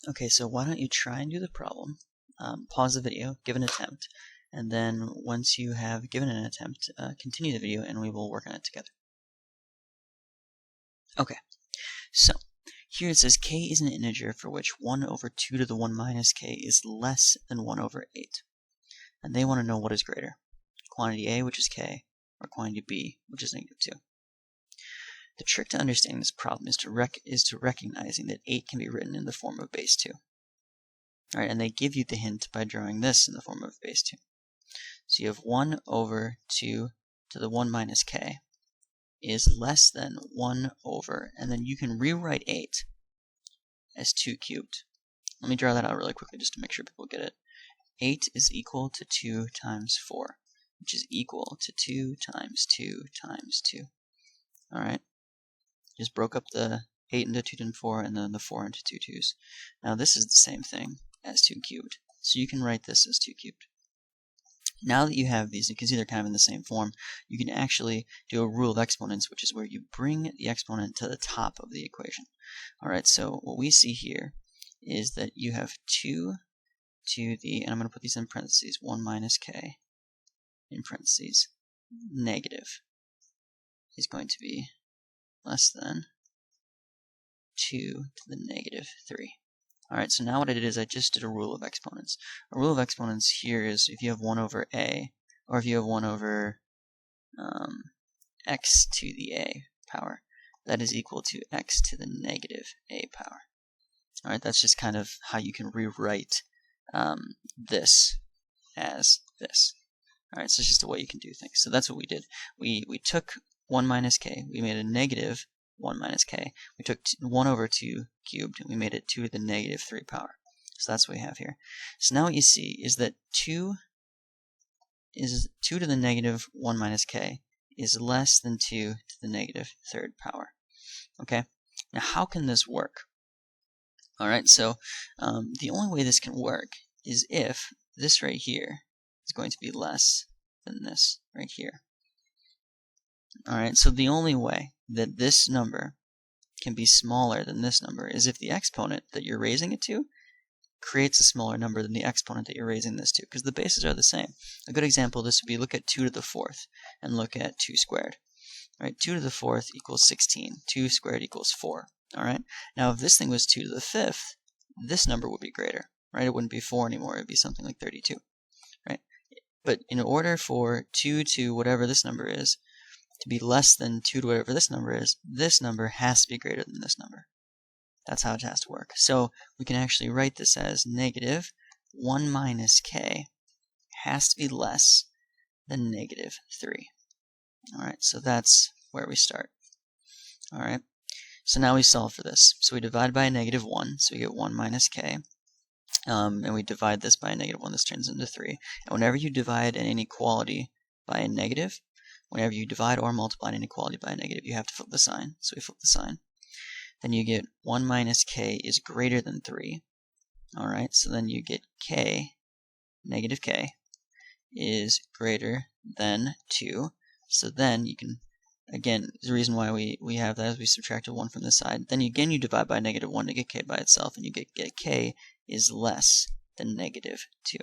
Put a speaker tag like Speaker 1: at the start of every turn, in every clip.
Speaker 1: Okay, so why don't you try and do the problem, pause the video, give an attempt, and then once you have given an attempt, continue the video and we will work on it together. Okay, so here it says k is an integer for which 1 over 2 to the 1 minus k is less than 1 over 8. And they want to know what is greater, quantity A, which is k, or quantity B, which is -2. The trick to understanding this problem is to recognizing that 8 can be written in the form of base 2. Alright, and they give you the hint by drawing this in the form of base 2. So you have 1 over 2 to the 1 minus k is less than 1 over, and then you can rewrite 8 as 2 cubed. Let me draw that out really quickly just to make sure people get it. 8 is equal to 2 times 4, which is equal to 2 times 2 times 2. Alright, just broke up the 8 into 2 and 4, and then the 4 into 2 2's. Now this is the same thing as 2 cubed, so you can write this as 2 cubed. Now that you have these, you can see they're kind of in the same form, you can actually do a rule of exponents, which is where you bring the exponent to the top of the equation. Alright, so what we see here is that you have 2 to the, and I'm going to put these in parentheses, 1 minus k, in parentheses, negative, is going to be less than 2 to the negative 3. Alright, so now what I did is I just did a rule of exponents. A rule of exponents here is if you have 1 over a, or if you have 1 over x to the a power, that is equal to x to the negative a power. Alright, that's just kind of how you can rewrite this as this. Alright, so it's just a way you can do things. So that's what we did. We took 1 minus k, we made a negative 1 minus k. We took 1 over 2 cubed, and we made it 2 to the negative 3 power. So that's what we have here. So now what you see is that 2 to the negative 1 minus k is less than 2 to the negative 3rd power. Okay? Now how can this work? Alright, so the only way this can work is if this right here is going to be less than this right here. Alright, so the only way that this number can be smaller than this number is if the exponent that you're raising it to creates a smaller number than the exponent that you're raising this to, because the bases are the same. A good example of this would be look at 2 to the 4th and look at 2 squared. Alright, 2 to the 4th equals 16, 2 squared equals 4. Alright, now if this thing was 2 to the 5th, this number would be greater, right? It wouldn't be 4 anymore, it would be something like 32, right? But in order for 2 to whatever this number is to be less than 2 to whatever this number is, this number has to be greater than this number. That's how it has to work. So we can actually write this as negative 1 minus k has to be less than negative 3. Alright, so that's where we start. Alright, so now we solve for this. So we divide by a negative 1, so we get 1 minus k. And we divide this by a negative 1, this turns into 3. And whenever you divide an inequality by a negative, whenever you divide or multiply an inequality by a negative, you have to flip the sign. So we flip the sign. Then you get 1 minus k is greater than 3. Alright, so then you get k, negative k, is greater than 2. So then you can, again, the reason why we have that is we subtracted 1 from this side. Then again you divide by negative 1 to get k by itself, and you get k is less than negative 2.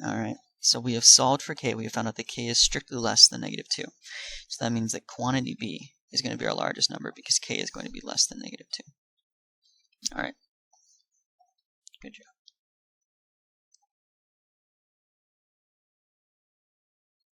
Speaker 1: Alright. So we have solved for k. We have found out that k is strictly less than negative 2. So that means that quantity b is going to be our largest number because k is going to be less than negative 2. Alright. Good job.